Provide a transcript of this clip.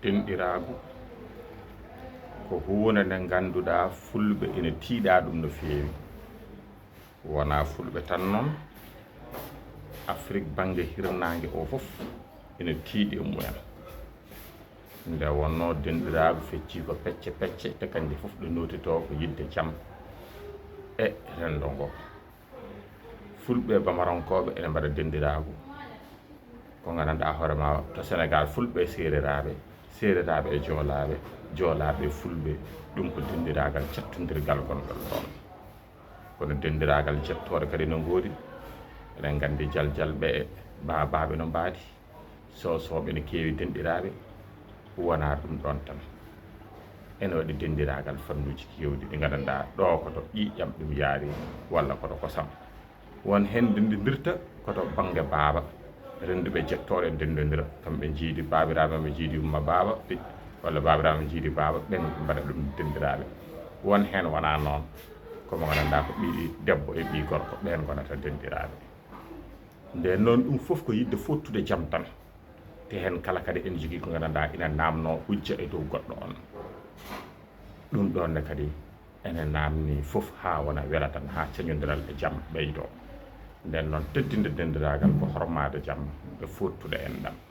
denɗiraagu ko huunde nde ngannduɗaa fulɓe ene tiiɗaa ɗum no feewi. Wonaa fulɓe tan noon, Afrique baŋnge hirnaange o fof ene tiiɗi e mumen. Nde wonnoo denɗiraagu feccii ko pecce pecce te kannje fof ɗe nootitoo ko yidde jam e renndo ngoo. Fulɓe bamaronkooɓe ene mbaɗa denɗiraagu ko nganndanɗaa hoore maa to Sénégal fulɓe seereraaɓe e joolaaɓe e fulɓe, ɗum ko denɗiraagal cattondirgal gonɗon ɗon. Kono denɗiraagal jettoore kadi no ngoodi, eɗen nganndi jaljalɓe e baabaaɓe no mbaadi, soosooɓe ne keewi denɗiraaɓe. Wonaa ɗum ɗon tan, ene waɗi denɗiraagal fannuuji keewɗi ɗi nganndanɗaa ɗo koto ƴiiƴam ɗum yaari walla koto kosam. Won heen denndindirta koto baŋnge baaba, rennduɓe jettooɗe denndondira, kamɓe njiidi baabiraaɓe maɓɓe jiidi umma baaba walla baabiraaɓe njiidi baaba, ɓen mbaɗa ɗum denndiraɓe. Won heen wonaa noon, komo nganndanɗaa ko ɓii debbo e ɓii gorko, ɓeen gonata denndiraɓe. Nden noon ɗum fof ko yidde fottude jam tan, te heen kala kadi ene jogii ko nganndanɗaa ina naamnoo hujja e dow goɗɗo on. Ɗum ɗon ne kadi ene naamnii fof haa wona wela tan, haa cañondiral e jam ɓeydoo. Nden noon teddinde denndiragal ko hormaade jam e fottude enɗam.